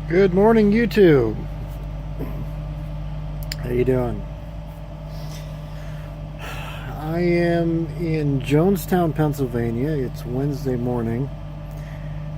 Good morning, YouTube. How you doing? I am in Jonestown, Pennsylvania. It's Wednesday morning,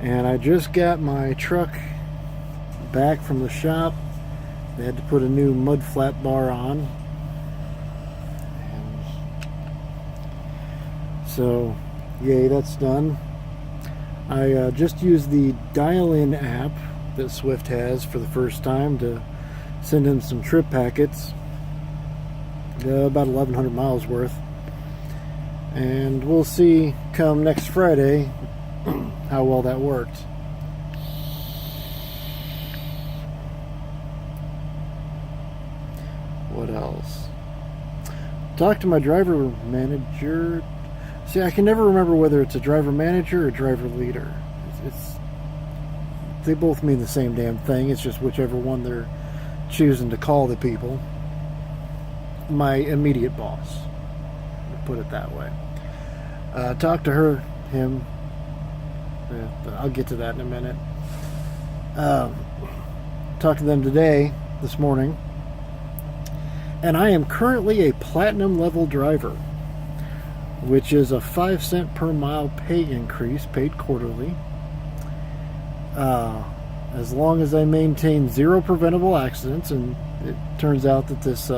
and I just got my truck back from the shop. They had to put a new mud flat bar on, and so yay, that's done. I just used the dial-in app that Swift has for the first time to send in some trip packets, about 1,100 miles worth, and we'll see come next Friday how well that worked. What else? Talked to my driver manager. See, I can never remember whether it's a driver manager or driver leader. They both mean the same damn thing. It's just whichever one they're choosing to call the people. My immediate boss, to put it that way. Talked to him. I'll get to that in a minute. Talked to them this morning. And I am currently a platinum level driver, which is a 5 cent per mile pay increase, paid quarterly. As long as I maintain 0 preventable accidents, and it turns out that this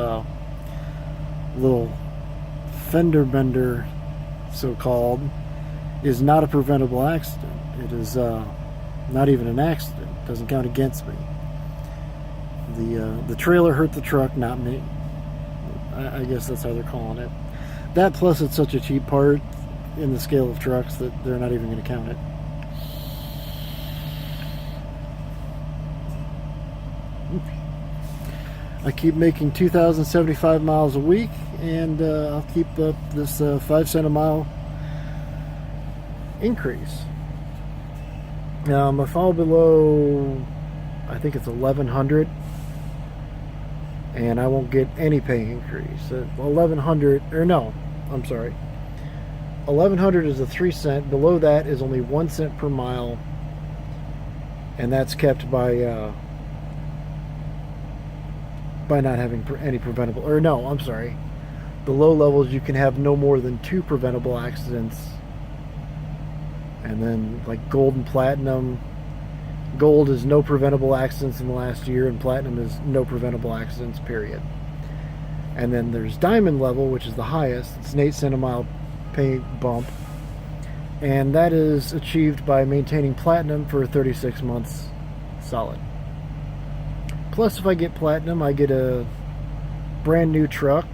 little fender bender, so-called, is not a preventable accident. It is not even an accident. It doesn't count against me. The trailer hurt the truck, not me. I guess that's how they're calling it. That plus it's such a cheap part in the scale of trucks that they're not even going to count it. I keep making 2,075 miles a week, and I'll keep up this 5 cent a mile increase. I fall below, I think it's 1,100, and I won't get any pay increase. 1,100, or no, I'm sorry. 1,100 is a 3 cent. Below that is only 1 cent per mile, and that's kept by not having any preventable, or no, I'm sorry. The low levels, you can have no more than 2 preventable accidents. And then like gold and platinum, gold is no preventable accidents in the last year, and platinum is no preventable accidents, period. And then there's diamond level, which is the highest. It's an 8 cent a mile pay bump, and that is achieved by maintaining platinum for 36 months solid. Plus, if I get platinum, I get a brand new truck,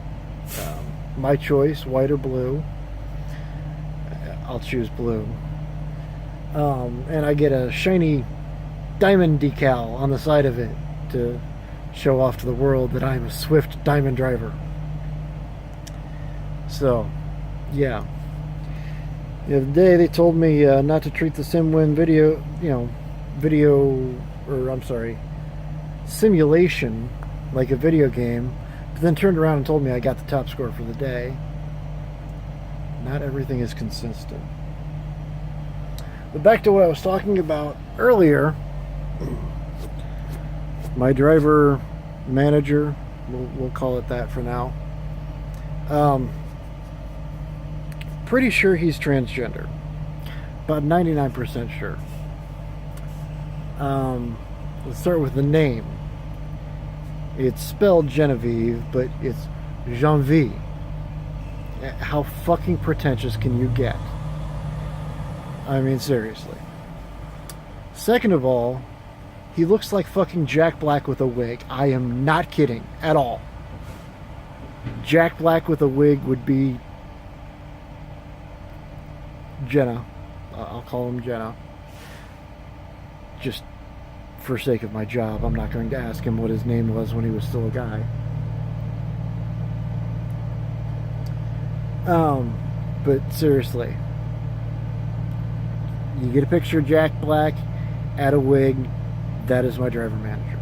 my choice, white or blue. I'll choose blue. And I get a shiny diamond decal on the side of it to show off to the world that I'm a Swift diamond driver. So, yeah. The other day they told me not to treat the SimWin simulation like a video game, but then turned around and told me I got the top score for the day. Not everything is consistent. But back to what I was talking about earlier. My driver manager, we'll call it that for now, pretty sure he's transgender, about 99% sure. Let's start with the name. It's spelled Genevieve, but it's Jean-V. How fucking pretentious can you get? I mean, seriously. Second of all, he looks like fucking Jack Black with a wig. I am not kidding at all. Jack Black with a wig would be Jenna. I'll call him Jenna. Just for sake of my job, I'm not going to ask him what his name was when he was still a guy. But seriously, you get a picture of Jack Black, add a wig, that is my driver manager.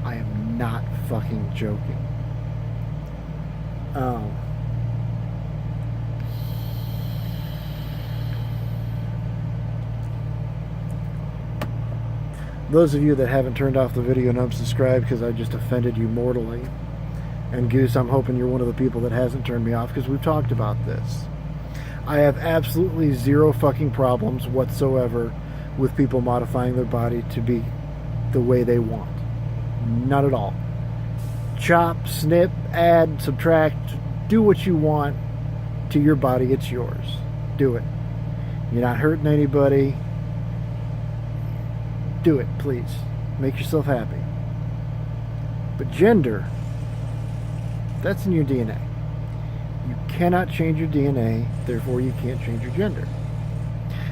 I am not fucking joking. Those of you that haven't turned off the video and unsubscribed because I just offended you mortally. And Goose, I'm hoping you're one of the people that hasn't turned me off because we've talked about this. I have absolutely zero fucking problems whatsoever with people modifying their body to be the way they want. Not at all. Chop, snip, add, subtract, do what you want to your body. It's yours. Do it. You're not hurting anybody. Do it, please. Make yourself happy. But gender, that's in your DNA. You cannot change your DNA, therefore you can't change your gender.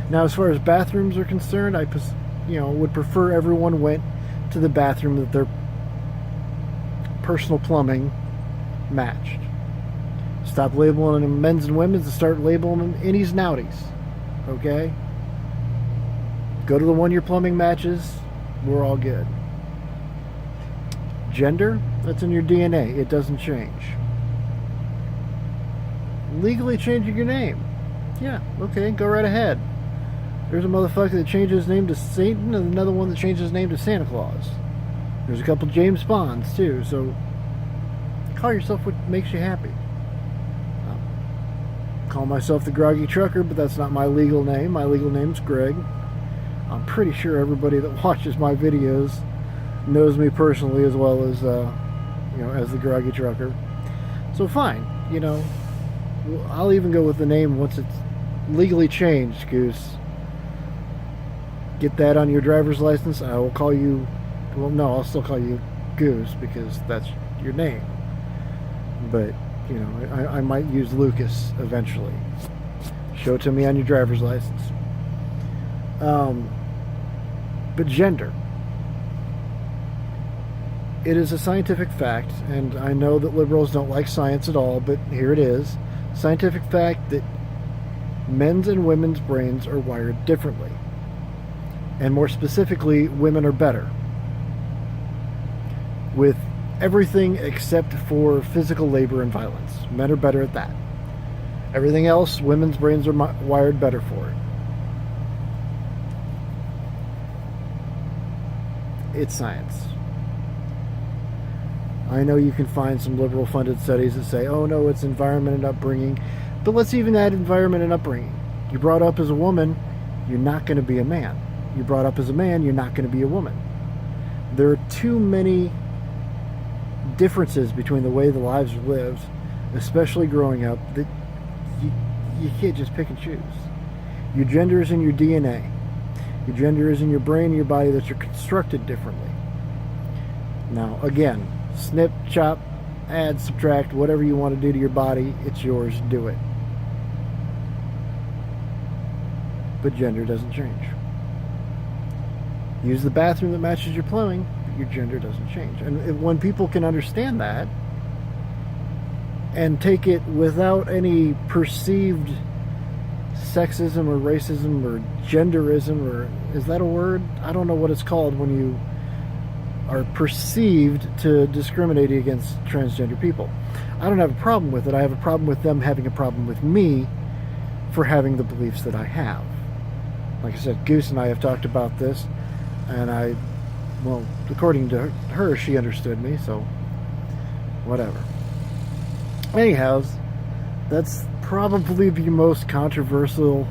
Now, as far as bathrooms are concerned, I would prefer everyone went to the bathroom that their personal plumbing matched. Stop labeling them men's and women's and start labeling them innies and outies. Okay? Go to the one your plumbing matches. We're all good. Gender, that's in your DNA. It doesn't change. Legally changing your name. Yeah, okay, go right ahead. There's a motherfucker that changed his name to Satan and another one that changed his name to Santa Claus. There's a couple James Bonds too, so call yourself what makes you happy. Call myself the Groggy Trucker, but that's not my legal name. My legal name's Greg. I'm pretty sure everybody that watches my videos knows me personally as well as, as the Groggy Trucker. So fine, I'll even go with the name once it's legally changed, Goose. Get that on your driver's license. I will call you, well, no, I'll still call you Goose because that's your name. But, I might use Lucas eventually. Show it to me on your driver's license. But gender. It is a scientific fact, and I know that liberals don't like science at all, but here it is. Scientific fact that men's and women's brains are wired differently. And more specifically, women are better with everything except for physical labor and violence. Men are better at that. Everything else, women's brains are wired better for it. It's science. I know you can find some liberal funded studies that say, oh no, it's environment and upbringing. But let's even add environment and upbringing. You brought up as a woman, you're not going to be a man. You brought up as a man, you're not going to be a woman. There are too many differences between the way the lives are lived, especially growing up, that you can't just pick and choose. Your gender is in your DNA. Your gender is in your brain and your body, that you're constructed differently. Now, again, snip, chop, add, subtract, whatever you want to do to your body, it's yours, do it. But gender doesn't change. Use the bathroom that matches your plumbing, but your gender doesn't change. And when people can understand that and take it without any perceived sexism or racism or genderism, or is that a word? I don't know what it's called when you are perceived to discriminate against transgender people. I don't have a problem with it. I have a problem with them having a problem with me for having the beliefs that I have. Like I said, Goose and I have talked about this, and according to her, she understood me, so whatever. Anyhow, that's probably the most controversial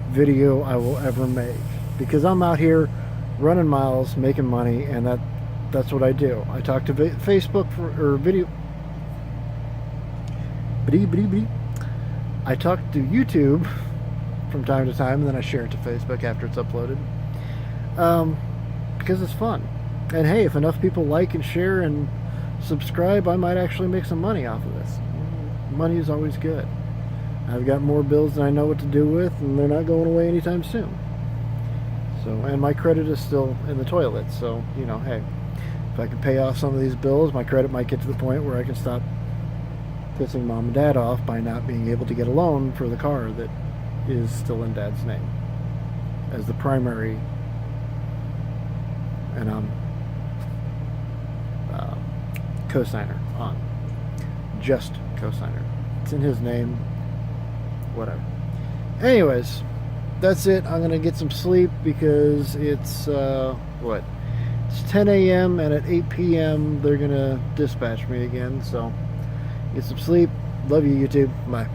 video I will ever make, because I'm out here running miles, making money, and that's what I do. I talk to Facebook or video. I talk to YouTube from time to time, and then I share it to Facebook after it's uploaded, because it's fun. And hey, if enough people like and share and subscribe, I might actually make some money off of this. Money is always good. I've got more bills than I know what to do with, and they're not going away anytime soon. So, and my credit is still in the toilet, so, hey, if I can pay off some of these bills, my credit might get to the point where I can stop pissing mom and dad off by not being able to get a loan for the car that is still in dad's name as the primary, and I'm co-signer on. Just co-signer. It's in his name. Whatever. Anyways, that's it. I'm gonna get some sleep because it's what? It's 10 a.m. and at 8 p.m. they're gonna dispatch me again. So get some sleep. Love you, YouTube. Bye.